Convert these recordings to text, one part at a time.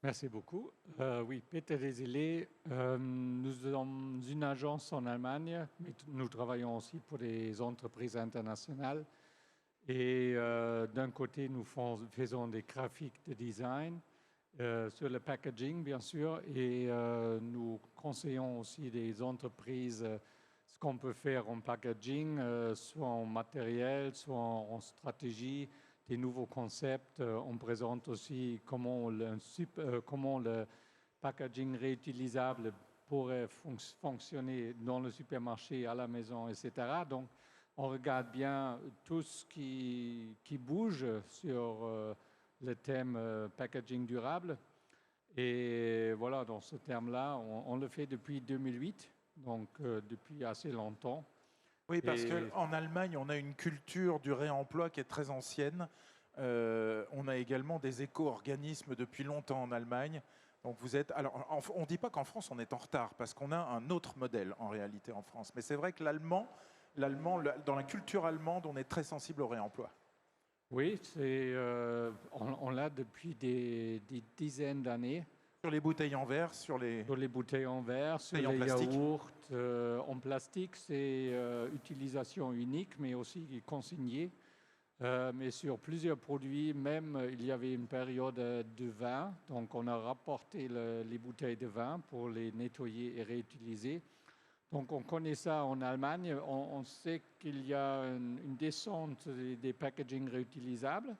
Merci beaucoup. Oui, Peter Desilets, nous sommes une agence en Allemagne, mais nous travaillons aussi pour des entreprises internationales. Et d'un côté, nous faisons des graphiques de design sur le packaging, bien sûr, et nous conseillons aussi des entreprises ce qu'on peut faire en packaging, soit en matériel, soit en stratégie, des nouveaux concepts. On présente aussi comment le packaging réutilisable pourrait fonctionner dans le supermarché, à la maison, etc. Donc, on regarde bien tout ce qui bouge sur le thème packaging durable. Et voilà, dans ce terme-là, on le fait depuis 2008, donc depuis assez longtemps. Oui, parce Et qu'en Allemagne, on a une culture du réemploi qui est très ancienne. On a également des éco-organismes depuis longtemps en Allemagne. Donc vous êtes. Alors, on ne dit pas qu'en France on est en retard, parce qu'on a un autre modèle en réalité en France. Mais c'est vrai que dans la culture allemande, on est très sensible au réemploi. oui, on l'a depuis des dizaines d'années. Sur les bouteilles en verre, sur les Sur les bouteilles en verre, sur bouteilles en les plastique. yaourts en plastique, c'est utilisation unique, mais aussi consignée. Mais sur plusieurs produits, même il y avait une période de vin, donc on a rapporté les bouteilles de vin pour les nettoyer et réutiliser. Donc on connaît ça en Allemagne, on sait qu'il y a une descente des packaging réutilisables,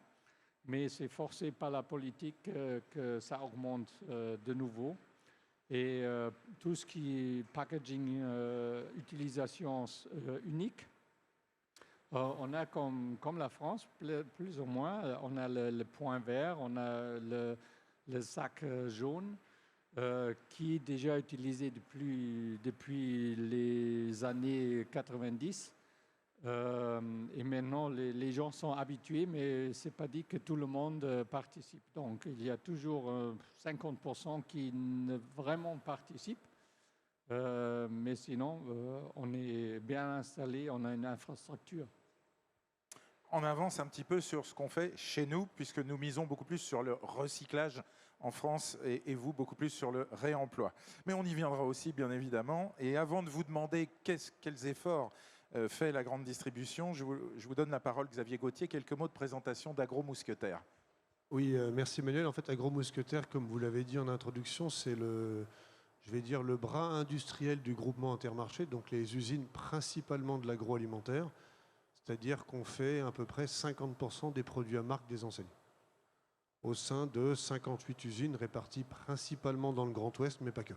mais c'est forcé par la politique que ça augmente de nouveau. Et tout ce qui est packaging utilisation unique, on a comme la France, plus ou moins, on a le point vert, on a le sac jaune qui est déjà utilisé depuis les années 90. Et maintenant, les gens sont habitués, mais ce n'est pas dit que tout le monde participe. Donc, il y a toujours 50% qui ne vraiment participent. Mais sinon, on est bien installé, on a une infrastructure. On avance un petit peu sur ce qu'on fait chez nous, puisque nous misons beaucoup plus sur le recyclage en France et vous beaucoup plus sur le réemploi. Mais on y viendra aussi, bien évidemment. Et avant de vous demander quels efforts fait la grande distribution, je vous donne la parole, Xavier Gauthier. Quelques mots de présentation d'Agro Mousquetaire. Oui, merci Manuel. En fait, Agro Mousquetaire, comme vous l'avez dit en introduction, c'est je vais dire, le bras industriel du groupement Intermarché, donc les usines principalement de l'agroalimentaire. C'est-à-dire qu'on fait à peu près 50% des produits à marque des enseignes, au sein de 58 usines réparties principalement dans le Grand Ouest, mais pas que.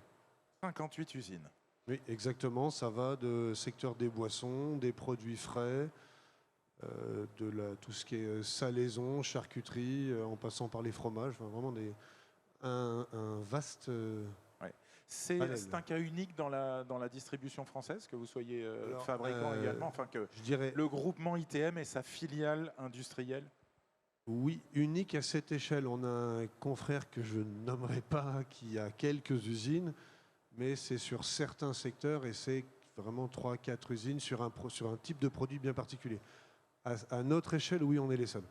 58 usines. Oui, exactement. Ça va de secteur des boissons, des produits frais, tout ce qui est salaison, charcuterie, en passant par les fromages. Enfin, vraiment un vaste... Ouais. C'est un cas unique dans la distribution française, que vous soyez fabricant également, enfin que je dirais, le groupement ITM et sa filiale industrielle. oui, unique à cette échelle. On a un confrère que je ne nommerai pas, qui a quelques usines, mais c'est sur certains secteurs et c'est vraiment 3-4 usines sur un type de produit bien particulier. À notre échelle, oui, on est les seuls.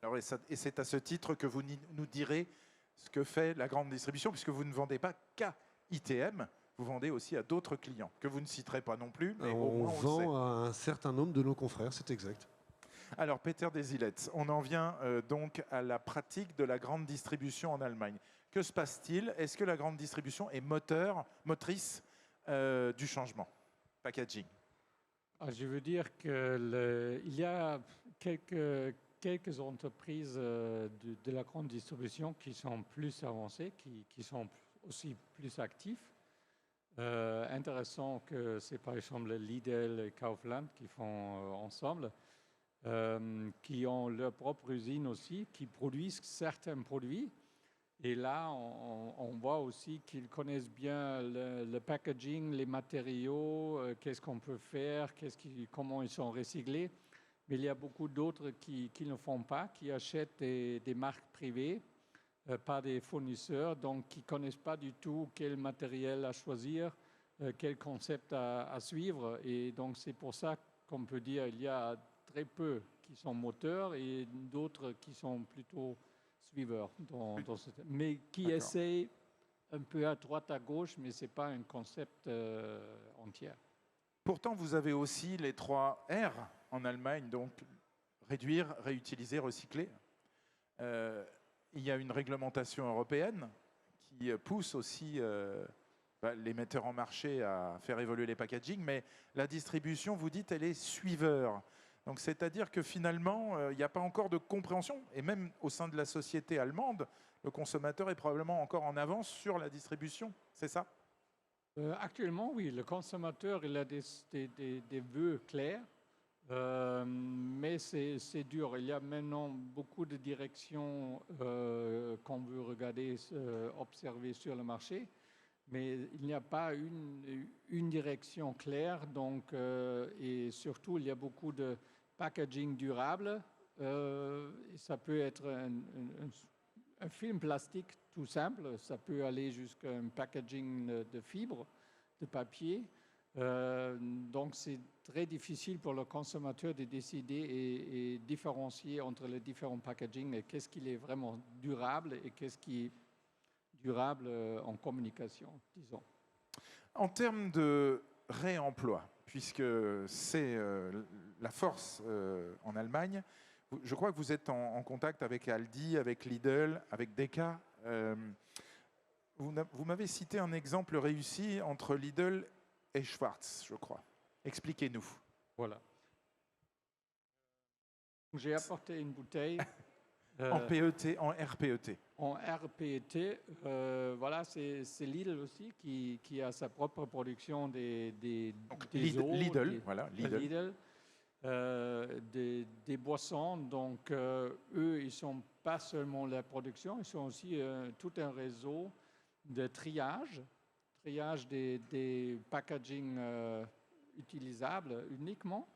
Alors, et c'est à ce titre que vous nous direz ce que fait la grande distribution, puisque vous ne vendez pas qu'à ITM, vous vendez aussi à d'autres clients, que vous ne citerez pas non plus, mais au moins on vend le sait. à un certain nombre de nos confrères, c'est exact. Alors, Peter Desilets, on en vient donc à la pratique de la grande distribution en Allemagne. Que se passe-t-il? Est-ce que la grande distribution est motrice du changement packaging? Je veux dire qu'il y a quelques entreprises de la grande distribution qui sont plus avancées, qui sont aussi plus actifs. Intéressant que c'est par exemple Lidl et Kaufland qui font ensemble, qui ont leur propre usine aussi, qui produisent certains produits. Et là, on voit aussi qu'ils connaissent bien le packaging, les matériaux, qu'est-ce qu'on peut faire, comment ils sont recyclés. Mais il y a beaucoup d'autres qui ne le font pas, qui achètent des marques privées par des fournisseurs, donc qui ne connaissent pas du tout quel matériel à choisir, quel concept à suivre. Et donc c'est pour ça qu'on peut dire qu'il y a très peu qui sont moteurs et d'autres qui sont plutôt suiveurs, mais qui D'accord. essaient un peu à droite, à gauche, mais ce n'est pas un concept entier. Pourtant, vous avez aussi les 3 R en Allemagne, donc réduire, réutiliser, recycler. Il y a une réglementation européenne qui pousse aussi les metteurs en marché à faire évoluer les packaging, mais la distribution, vous dites, elle est suiveur. Donc, c'est-à-dire que finalement, il n'y a pas encore de compréhension, et même au sein de la société allemande, le consommateur est probablement encore en avance sur la distribution, c'est ça? Actuellement, oui, le consommateur il a des vœux clairs, mais c'est dur. Il y a maintenant beaucoup de directions qu'on veut regarder, observer sur le marché, mais il n'y a pas une direction claire. Donc, et surtout, il y a beaucoup de packaging durable. Et ça peut être un film plastique tout simple, ça peut aller jusqu'à un packaging de fibres, de papier. Donc c'est très difficile pour le consommateur de décider et différencier entre les différents packaging et qu'est-ce qui est vraiment durable et qu'est-ce qui est durable en communication, disons. En termes de réemploi, puisque c'est la force en Allemagne, je crois que vous êtes en contact avec Aldi, avec Lidl, avec Deka. Vous m'avez cité un exemple réussi entre Lidl et Schwarz, je crois. Expliquez-nous. Voilà. J'ai apporté une bouteille. En PET, en RPET. En RPET, voilà, c'est Lidl aussi qui a sa propre production des Lidl, voilà, Lidl. Des boissons. Donc, eux, ils ne sont pas seulement la production, ils sont aussi tout un réseau de triage des packaging utilisables uniquement.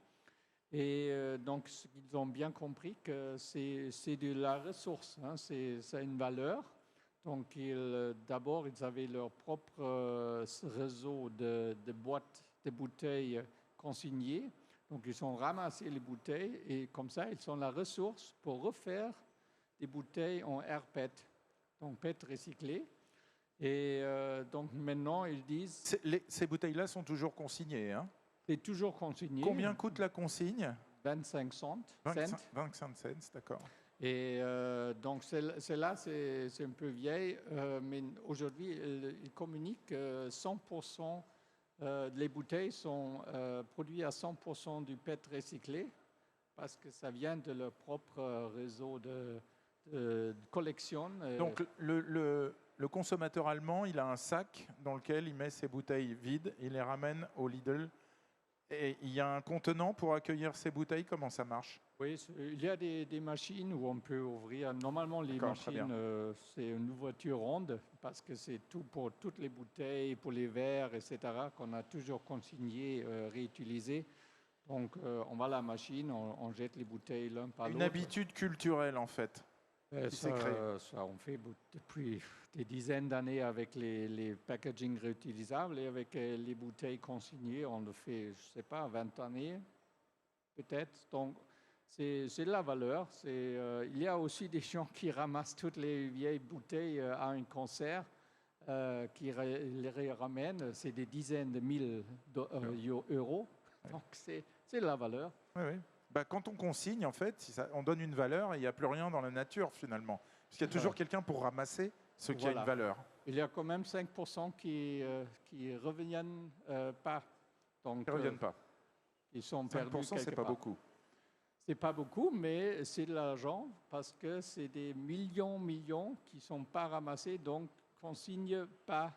Et donc, ils ont bien compris que c'est de la ressource, hein, ça a une valeur. Donc, d'abord, ils avaient leur propre réseau de boîtes, de bouteilles consignées. Donc, ils ont ramassé les bouteilles et comme ça, ils ont la ressource pour refaire des bouteilles en rPET, donc PET recyclé. Et donc, maintenant, ils disent... Ces bouteilles-là sont toujours consignées, hein? C'est toujours consigné. Combien coûte la consigne? 25 cents. 25 cents, d'accord. Et donc, celle-là, c'est un peu vieille, mais aujourd'hui, ils communiquent que 100%. Les bouteilles sont produites à 100% du PET recyclé parce que ça vient de leur propre réseau de collection. Donc le consommateur allemand, il a un sac dans lequel il met ses bouteilles vides, il les ramène au Lidl. Et il y a un contenant pour accueillir ces bouteilles, comment ça marche? Oui, il y a des machines où on peut ouvrir. Normalement, les machines, c'est une ouverture ronde parce que c'est tout pour toutes les bouteilles, pour les verres, etc., qu'on a toujours consigné, réutilisé. Donc, on va à la machine, on jette les bouteilles l'un par l'autre. Une habitude culturelle, en fait, qui s'est créée. Ça, on fait depuis des dizaines d'années avec les packaging réutilisables et avec les bouteilles consignées. On le fait, je ne sais pas, 20 années, peut-être. Donc, c'est de la valeur. Il y a aussi des gens qui ramassent toutes les vieilles bouteilles à un concert, qui les ramènent. C'est des dizaines de milliers d'euros. Donc, c'est de la valeur. Oui, oui. Bah, quand on consigne, en fait, on donne une valeur et il n'y a plus rien dans la nature, finalement. Parce qu'il y a toujours quelqu'un pour ramasser ce qui a une valeur. Il y a quand même 5% qui reviennent pas. Donc, Ils ne reviennent pas. Ils sont perdus 5%, c'est pas beaucoup. C'est pas beaucoup, mais c'est de l'argent parce que c'est des millions qui ne sont pas ramassés, donc consigne pas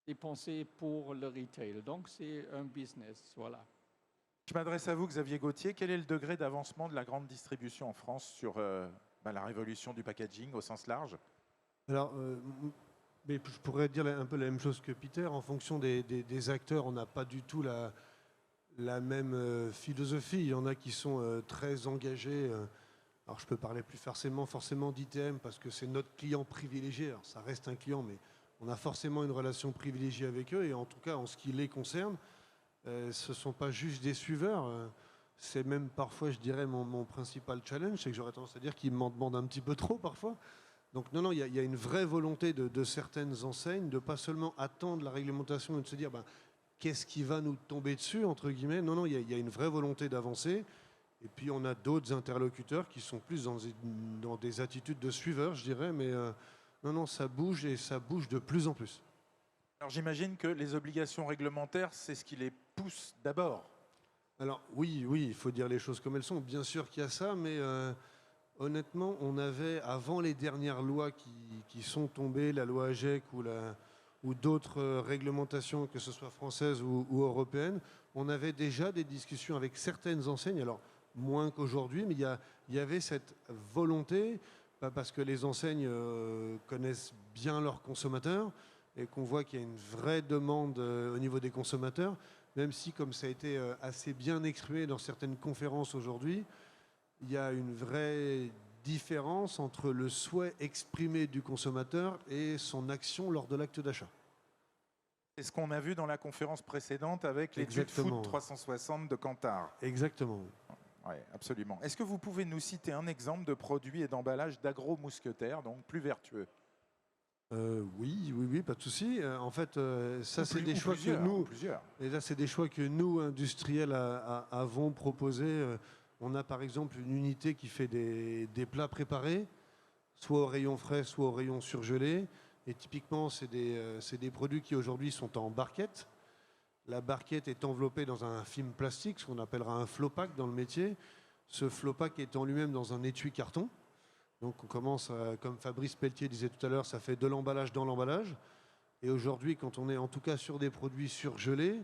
dépensés pour le retail. Donc, c'est un business, voilà. Je m'adresse à vous, Xavier Gauthier. Quel est le degré d'avancement de la grande distribution en France sur la révolution du packaging au sens large? Alors, mais je pourrais dire un peu la même chose que Peter. En fonction des acteurs, on n'a pas du tout la même philosophie. Il y en a qui sont très engagés. Alors, je peux parler plus forcément d'ITM parce que c'est notre client privilégié. Alors, ça reste un client, mais on a forcément une relation privilégiée avec eux. Et en tout cas, en ce qui les concerne, ce ne sont pas juste des suiveurs. C'est même parfois, je dirais, mon principal challenge, c'est que j'aurais tendance à dire qu'ils m'en demandent un petit peu trop parfois. Donc non, il y a une vraie volonté de certaines enseignes de pas seulement attendre la réglementation et de se dire ben, qu'est-ce qui va nous tomber dessus, entre guillemets. Non, il y a une vraie volonté d'avancer. Et puis on a d'autres interlocuteurs qui sont plus dans des attitudes de suiveurs, je dirais, mais non, ça bouge et ça bouge de plus en plus. Alors j'imagine que les obligations réglementaires, c'est ce qui les pousse d'abord. Alors oui, il faut dire les choses comme elles sont. Bien sûr qu'il y a ça, mais honnêtement, on avait, avant les dernières lois qui sont tombées, la loi AGEC ou d'autres réglementations, que ce soit françaises ou européennes, on avait déjà des discussions avec certaines enseignes, alors moins qu'aujourd'hui, mais il y avait cette volonté, parce que les enseignes connaissent bien leurs consommateurs et qu'on voit qu'il y a une vraie demande au niveau des consommateurs, même si, comme ça a été assez bien exprimé dans certaines conférences aujourd'hui, il y a une vraie différence entre le souhait exprimé du consommateur et son action lors de l'acte d'achat. C'est ce qu'on a vu dans la conférence précédente avec l'étude Food 360 de Kantar. Exactement. Oui, absolument. Est-ce que vous pouvez nous citer un exemple de produit et d'emballage d'agro-mousquetaire, donc plus vertueux? Oui, pas de souci. En fait, ça, c'est des choix que nous, et là, c'est des choix que nous, industriels, avons proposés. On a par exemple une unité qui fait des plats préparés, soit au rayon frais, soit au rayon surgelé. Et typiquement, c'est des produits qui aujourd'hui sont en barquette. La barquette est enveloppée dans un film plastique, ce qu'on appellera un flow-pack dans le métier. Ce flow-pack est en lui-même dans un étui carton. Donc on commence, comme Fabrice Pelletier disait tout à l'heure, ça fait de l'emballage dans l'emballage. Et aujourd'hui, quand on est en tout cas sur des produits surgelés,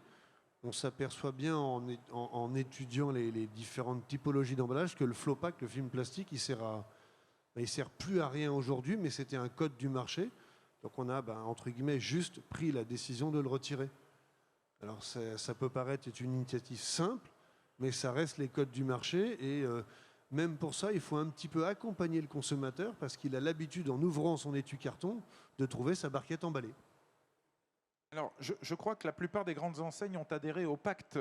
on s'aperçoit bien en étudiant les différentes typologies d'emballage que le flow-pack, le film plastique, il sert plus à rien aujourd'hui, mais c'était un code du marché. Donc on a, entre guillemets, juste pris la décision de le retirer. Alors ça peut paraître être une initiative simple, mais ça reste les codes du marché. Et même pour ça, il faut un petit peu accompagner le consommateur parce qu'il a l'habitude, en ouvrant son étui carton, de trouver sa barquette emballée. Alors, je crois que la plupart des grandes enseignes ont adhéré au pacte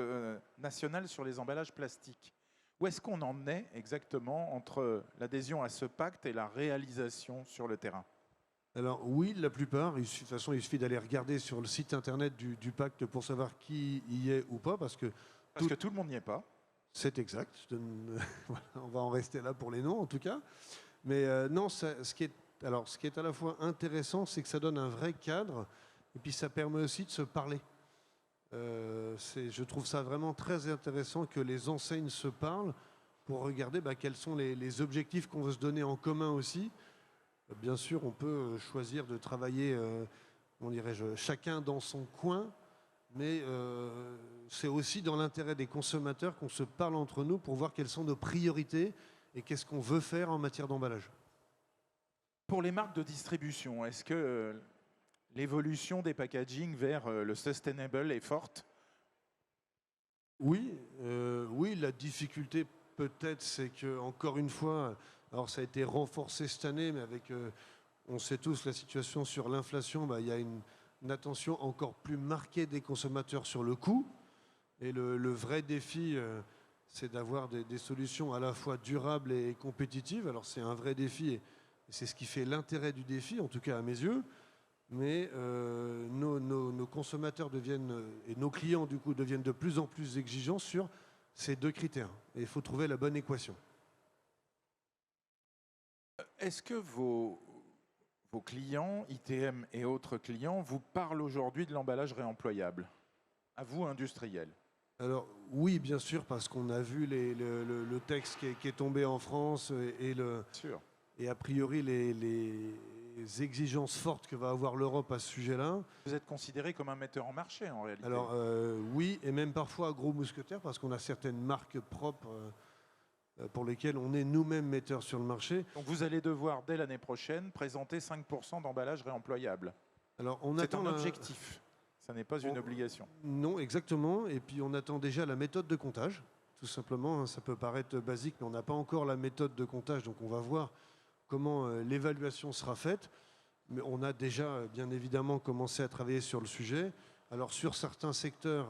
national sur les emballages plastiques. Où est-ce qu'on en est exactement entre l'adhésion à ce pacte et la réalisation sur le terrain? Alors oui, la plupart. De toute façon, il suffit d'aller regarder sur le site internet du pacte pour savoir qui y est ou pas, parce que tout le monde n'y est pas. C'est exact. On va en rester là pour les noms, en tout cas. Mais non, ce qui est à la fois intéressant, c'est que ça donne un vrai cadre, et puis ça permet aussi de se parler. Je trouve ça vraiment très intéressant que les enseignes se parlent pour regarder quels sont les objectifs qu'on veut se donner en commun aussi. Bien sûr, on peut choisir de travailler, chacun dans son coin, mais c'est aussi dans l'intérêt des consommateurs qu'on se parle entre nous pour voir quelles sont nos priorités et qu'est-ce qu'on veut faire en matière d'emballage. Pour les marques de distribution, est-ce que l'évolution des packaging vers le sustainable est forte? Oui, la difficulté peut-être, c'est que, encore une fois, alors ça a été renforcé cette année, mais avec, on sait tous, la situation sur l'inflation, il y a une attention encore plus marquée des consommateurs sur le coût. Et le vrai défi, c'est d'avoir des solutions à la fois durables et compétitives. Alors c'est un vrai défi et c'est ce qui fait l'intérêt du défi, en tout cas à mes yeux. Mais nos consommateurs et nos clients du coup deviennent de plus en plus exigeants sur ces deux critères. Et il faut trouver la bonne équation. Est-ce que vos clients, ITM et autres clients, vous parlent aujourd'hui de l'emballage réemployable? À vous, industriels? Alors oui, bien sûr, parce qu'on a vu le texte qui est tombé en France et a priori les exigences fortes que va avoir l'Europe à ce sujet-là. Vous êtes considéré comme un metteur en marché en réalité? Alors oui, et même parfois gros mousquetaire, parce qu'on a certaines marques propres pour lesquelles on est nous-mêmes metteurs sur le marché. Donc vous allez devoir, dès l'année prochaine, présenter 5% d'emballage réemployable. Alors c'est un objectif, ça n'est pas une obligation. Non, exactement. Et puis on attend déjà la méthode de comptage, tout simplement. Ça peut paraître basique, mais on n'a pas encore la méthode de comptage, donc on va voir comment l'évaluation sera faite. Mais on a déjà, bien évidemment, commencé à travailler sur le sujet. Alors sur certains secteurs,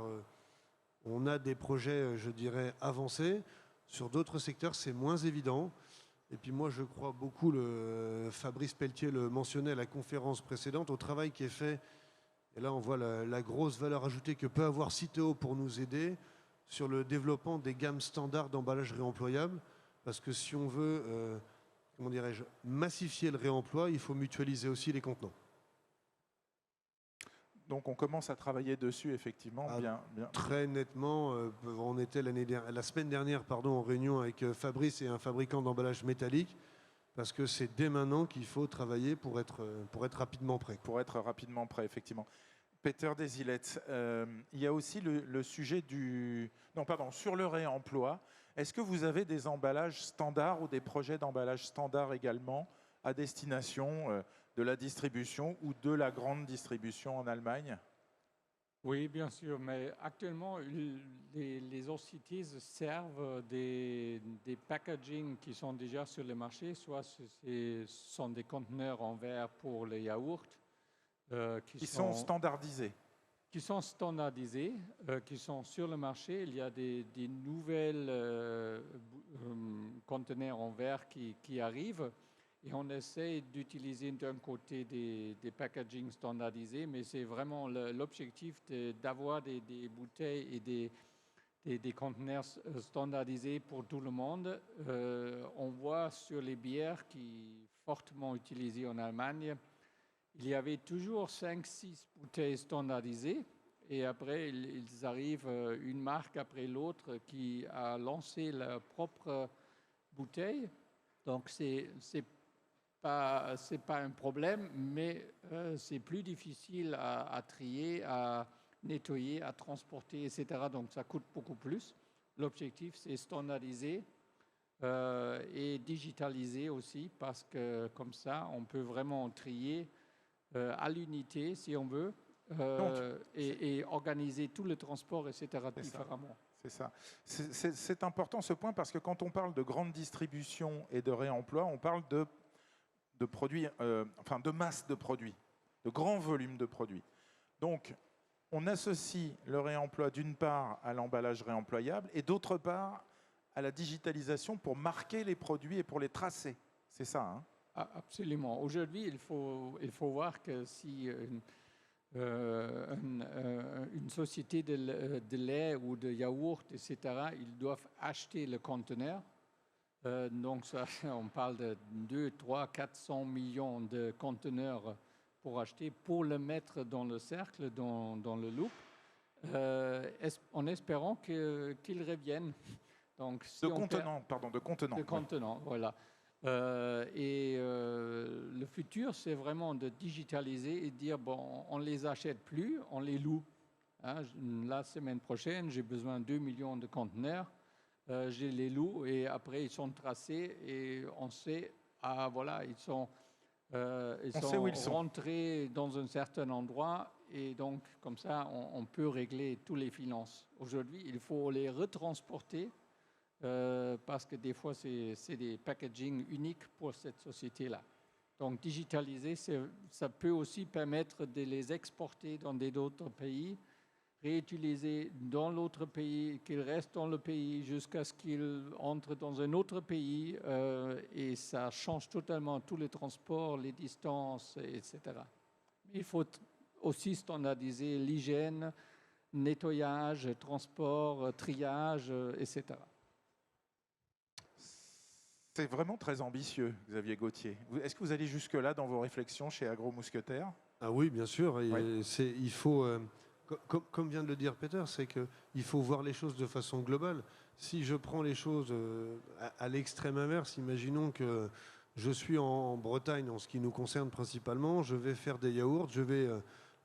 On a des projets, je dirais, avancés. Sur d'autres secteurs, c'est moins évident. Et puis moi, je crois beaucoup, Fabrice Pelletier le mentionnait à la conférence précédente, au travail qui est fait. Et là, on voit la grosse valeur ajoutée que peut avoir Citeo pour nous aider sur le développement des gammes standards d'emballage réemployable. Parce que si on veut, comment dirais-je, massifier le réemploi, il faut mutualiser aussi les contenants. Donc on commence à travailler dessus, effectivement, bien. Très nettement, on était la semaine dernière en réunion avec Fabrice et un fabricant d'emballage métallique, parce que c'est dès maintenant qu'il faut travailler pour être rapidement prêt. Pour être rapidement prêt, effectivement. Peter Desilets, il y a aussi le sujet sur le réemploi. Est-ce que vous avez des emballages standards ou des projets d'emballage standard également à destination de la distribution ou de la grande distribution en Allemagne? Oui, bien sûr, mais actuellement, les OCTs servent des packaging qui sont déjà sur le marché, soit ce sont des conteneurs en verre pour les yaourts, qui sont standardisés. Qui sont standardisés, qui sont sur le marché. Il y a des nouvelles conteneurs en verre qui arrivent. Et on essaie d'utiliser d'un côté des packaging standardisés, mais c'est vraiment l'objectif d'avoir des bouteilles et des conteneurs standardisés pour tout le monde. On voit sur les bières qui sont fortement utilisées en Allemagne, il y avait toujours 5-6 bouteilles standardisées. Et après, ils arrivent une marque après l'autre qui a lancé leur propre bouteille. Donc, c'est pas un problème, mais c'est plus difficile à trier, à nettoyer, à transporter, etc. Donc, ça coûte beaucoup plus. L'objectif, c'est standardiser et digitaliser aussi, parce que comme ça, on peut vraiment trier à l'unité, si on veut, et organiser tout le transport, etc. différemment. C'est ça. C'est important ce point, parce que quand on parle de grande distribution et de réemploi, on parle de produits, de masse de produits, de grands volumes de produits. Donc, on associe le réemploi d'une part à l'emballage réemployable et d'autre part à la digitalisation pour marquer les produits et pour les tracer. C'est ça, hein? Absolument. Aujourd'hui, il faut voir que si une société de lait ou de yaourt, etc., ils doivent acheter le conteneur. Donc, ça, on parle de 200, 300, 400 millions de conteneurs pour acheter, pour le mettre dans le cercle, dans le loop, en espérant qu'ils reviennent. Donc, si de contenants. Voilà. Le futur, c'est vraiment de digitaliser et dire, bon, on ne les achète plus, on les loue. Hein, la semaine prochaine, j'ai besoin de 2 millions de conteneurs. Je les loue et après ils sont tracés et on sait, ils sont rentrés dans un certain endroit, et donc comme ça on peut régler tous les finances. Aujourd'hui, il faut les retransporter parce que des fois c'est des packaging uniques pour cette société-là. Donc digitaliser, ça peut aussi permettre de les exporter dans d'autres pays, réutiliser dans l'autre pays, qu'ils restent dans le pays jusqu'à ce qu'ils entrent dans un autre pays, et ça change totalement tous les transports, les distances, etc. Il faut aussi standardiser l'hygiène, nettoyage, transport, triage, etc. C'est vraiment très ambitieux, Xavier Gauthier. Est-ce que vous allez jusque-là dans vos réflexions chez Agro Mousquetaire? Ah oui, bien sûr. Oui. Il faut... Comme vient de le dire Peter, c'est qu'il faut voir les choses de façon globale. Si je prends les choses à l'extrême inverse, imaginons que je suis en Bretagne, en ce qui nous concerne principalement, je vais faire des yaourts, je vais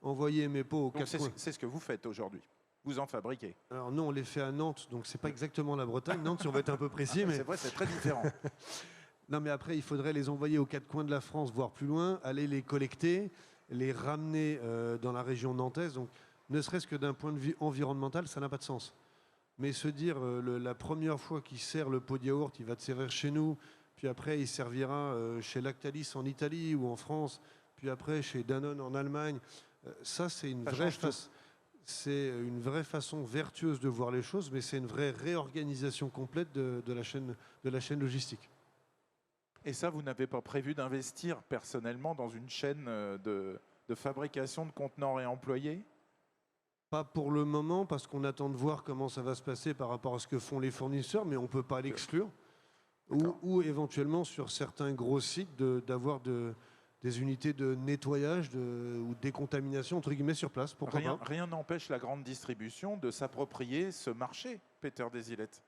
envoyer mes pots aux quatre coins. C'est ce que vous faites aujourd'hui. Vous en fabriquez? Alors non, on les fait à Nantes, donc c'est pas exactement la Bretagne. Nantes, si on va être un peu précis. Mais c'est vrai, c'est très différent. Non, mais après, il faudrait les envoyer aux quatre coins de la France, voire plus loin, aller les collecter, les ramener dans la région nantaise. Donc, ne serait-ce que d'un point de vue environnemental, ça n'a pas de sens. Mais se dire, la première fois qu'il sert le pot de yaourt, il va te servir chez nous, puis après il servira chez Lactalis en Italie ou en France, puis après chez Danone en Allemagne, ça c'est une vraie c'est une vraie façon vertueuse de voir les choses, mais c'est une vraie réorganisation complète de la chaîne logistique. Et ça, vous n'avez pas prévu d'investir personnellement dans une chaîne de fabrication de contenants réemployés? Pas pour le moment, parce qu'on attend de voir comment ça va se passer par rapport à ce que font les fournisseurs, mais on ne peut pas l'exclure. Ou éventuellement, sur certains gros sites, d'avoir des unités de nettoyage ou décontamination, entre guillemets, sur place. Pourquoi pas ? Rien n'empêche la grande distribution de s'approprier ce marché, Peter Desilets.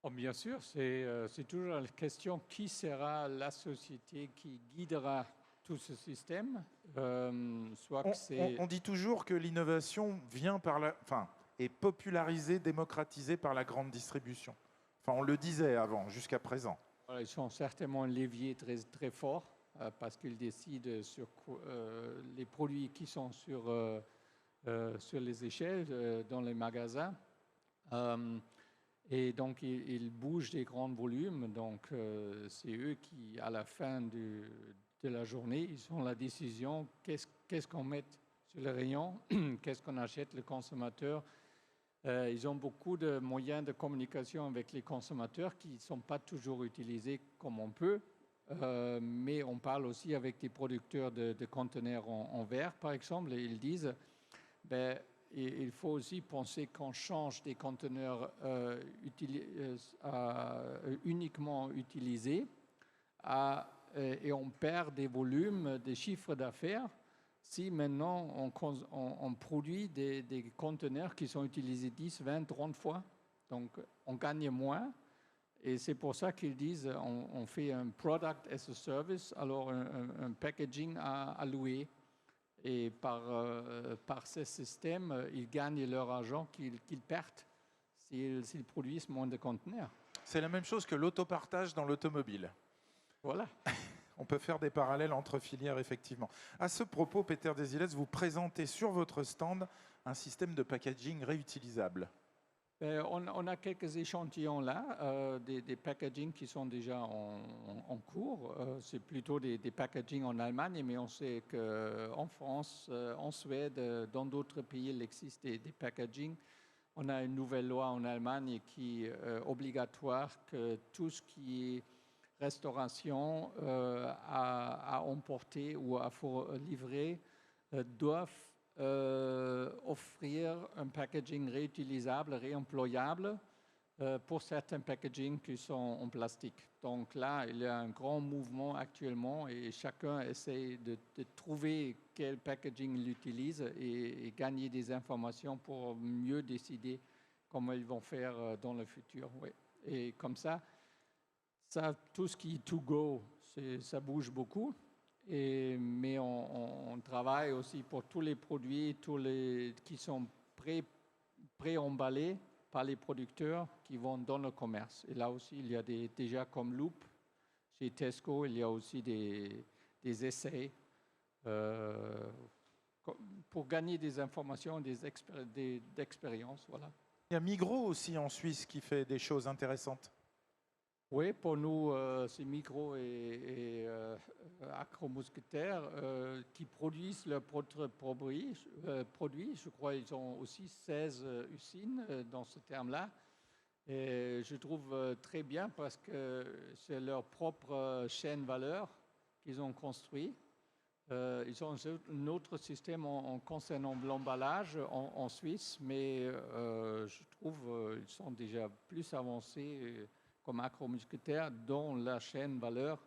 Oh, bien sûr, c'est toujours la question qui sera la société qui guidera tout ce système. On dit toujours que l'innovation vient est popularisée, démocratisée par la grande distribution. Enfin, on le disait avant, jusqu'à présent. Ils sont certainement un levier très, très fort parce qu'ils décident sur les produits qui sont sur les échelles, dans les magasins. Et donc, ils bougent des grands volumes. Donc, c'est eux qui, à la fin de la journée, ils ont la décision qu'est-ce qu'on met sur le rayon, qu'est-ce qu'on achète le consommateur. Ils ont beaucoup de moyens de communication avec les consommateurs qui ne sont pas toujours utilisés comme on peut. Mais on parle aussi avec des producteurs de conteneurs en verre, par exemple, et ils disent il faut aussi penser qu'on change des conteneurs uniquement utilisés et on perd des volumes, des chiffres d'affaires si maintenant on produit des conteneurs qui sont utilisés 10, 20, 30 fois. Donc on gagne moins. Et c'est pour ça qu'ils disent on fait un product as a service, alors un packaging à louer. Et par ce système, ils gagnent leur argent qu'ils perdent s'ils produisent moins de conteneurs. C'est la même chose que l'autopartage dans l'automobile. Voilà. On peut faire des parallèles entre filières, effectivement. À ce propos, Peter Desilets, vous présentez sur votre stand un système de packaging réutilisable. On a quelques échantillons là, des packaging qui sont déjà en cours. C'est plutôt des packaging en Allemagne, mais on sait qu'en France, en Suède, dans d'autres pays, il existe des packaging. On a une nouvelle loi en Allemagne qui est obligatoire que tout ce qui est restauration à emporter ou à livrer doivent offrir un packaging réutilisable, réemployable pour certains packaging qui sont en plastique. Donc là, il y a un grand mouvement actuellement et chacun essaie de trouver quel packaging il utilise et gagner des informations pour mieux décider comment ils vont faire dans le futur. Oui. Et comme ça, tout ce qui est to go, ça bouge beaucoup. Mais on travaille aussi pour tous les produits qui sont pré-emballés par les producteurs qui vont dans le commerce. Et là aussi, il y a déjà comme Loop, chez Tesco, il y a aussi des essais pour gagner des informations, d'expériences. Voilà. Il y a Migros aussi en Suisse qui fait des choses intéressantes. Oui, pour nous, c'est Migros et Acro-Mousquetaire qui produisent leurs propres produits. Je crois qu'ils ont aussi 16 usines dans ce terme-là. Et je trouve très bien parce que c'est leur propre chaîne valeur qu'ils ont construit. Ils ont un autre système en concernant l'emballage en Suisse, mais je trouve qu'ils sont déjà plus avancés comme Acro-Mousquetaire dans la chaîne valeur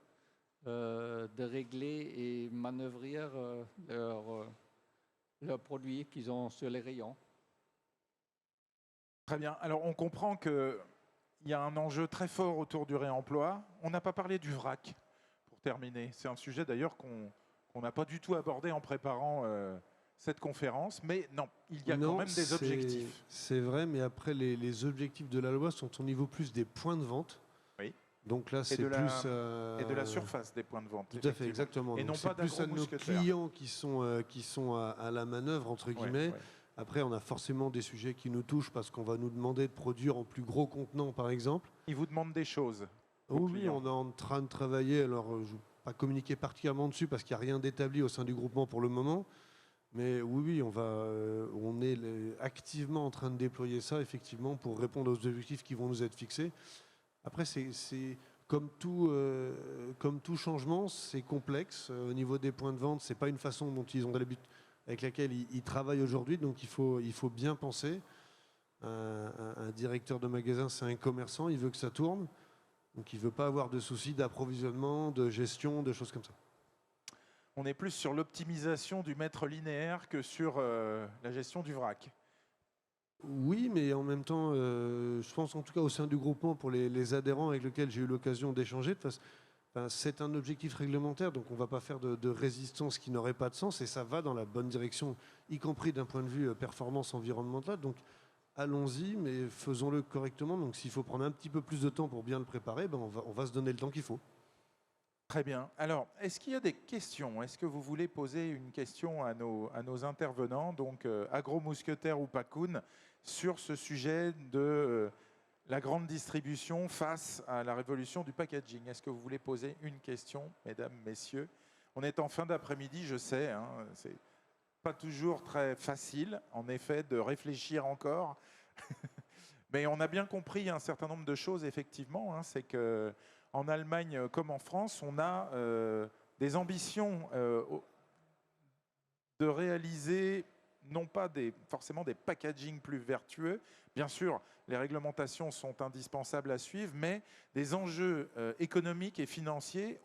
de régler et manœuvrer leurs produits qu'ils ont sur les rayons. Très bien. Alors on comprend qu'il y a un enjeu très fort autour du réemploi. On n'a pas parlé du vrac, pour terminer. C'est un sujet d'ailleurs qu'on n'a pas du tout abordé en préparant cette conférence, mais non, il y a quand même des objectifs. C'est vrai, mais après, les objectifs de la loi sont au niveau plus des points de vente. Oui. Donc là, c'est plus... et de la surface des points de vente. Tout à fait, exactement. Et non pas plus à nos clients qui sont à la manœuvre, entre guillemets. Ouais. Après, on a forcément des sujets qui nous touchent parce qu'on va nous demander de produire en plus gros contenant, par exemple. Ils vous demandent des choses. Oui, on est en train de travailler. Alors, je ne vais pas communiquer particulièrement dessus parce qu'il n'y a rien d'établi au sein du groupement pour le moment. Mais oui, on est activement en train de déployer ça, effectivement, pour répondre aux objectifs qui vont nous être fixés. Après, c'est comme tout changement, c'est complexe. Au niveau des points de vente, ce n'est pas une façon dont ils ont l'habitude, avec laquelle ils travaillent aujourd'hui. Donc, il faut bien penser. Un directeur de magasin, c'est un commerçant, il veut que ça tourne. Donc, il ne veut pas avoir de soucis d'approvisionnement, de gestion, de choses comme ça. On est plus sur l'optimisation du mètre linéaire que sur la gestion du vrac. Oui, mais en même temps, je pense en tout cas au sein du groupement, pour les adhérents avec lesquels j'ai eu l'occasion d'échanger, c'est un objectif réglementaire, donc on ne va pas faire de résistance qui n'aurait pas de sens, et ça va dans la bonne direction, y compris d'un point de vue performance environnementale. Donc allons-y, mais faisons-le correctement. Donc s'il faut prendre un petit peu plus de temps pour bien le préparer, on va se donner le temps qu'il faut. Très bien. Alors, est-ce qu'il y a des questions? Est-ce que vous voulez poser une question à nos intervenants, donc Agro-Mousquetaires ou Pacoun, sur ce sujet de la grande distribution face à la révolution du packaging? Est-ce que vous voulez poser une question, mesdames, messieurs? On est en fin d'après-midi, je sais, hein, c'est pas toujours très facile, en effet, de réfléchir encore. Mais on a bien compris un certain nombre de choses, effectivement. Hein, c'est que en Allemagne comme en France, on a des ambitions de réaliser non pas forcément des packaging plus vertueux. Bien sûr, les réglementations sont indispensables à suivre, mais des enjeux économiques et financiers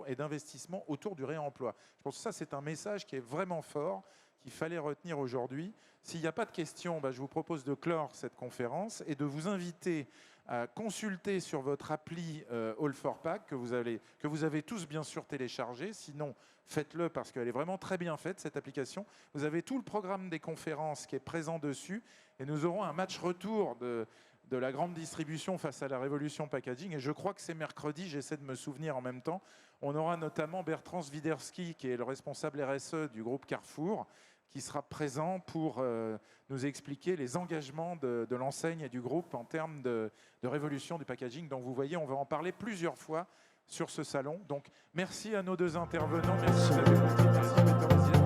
et d'investissement autour du réemploi. Je pense que ça, c'est un message qui est vraiment fort, qu'il fallait retenir aujourd'hui. S'il n'y a pas de questions, je vous propose de clore cette conférence et de vous inviter à consulter sur votre appli All4Pack que vous avez tous bien sûr téléchargé. Sinon, faites-le parce qu'elle est vraiment très bien faite, cette application. Vous avez tout le programme des conférences qui est présent dessus et nous aurons un match retour de la grande distribution face à la révolution packaging. Et je crois que c'est mercredi, j'essaie de me souvenir en même temps. On aura notamment Bertrand Swiderski, qui est le responsable RSE du groupe Carrefour, qui sera présent pour nous expliquer les engagements de l'enseigne et du groupe en termes de révolution du packaging. Donc vous voyez, on va en parler plusieurs fois sur ce salon. Donc merci à nos deux intervenants. Merci Xavier Montier, merci Peter Vasile.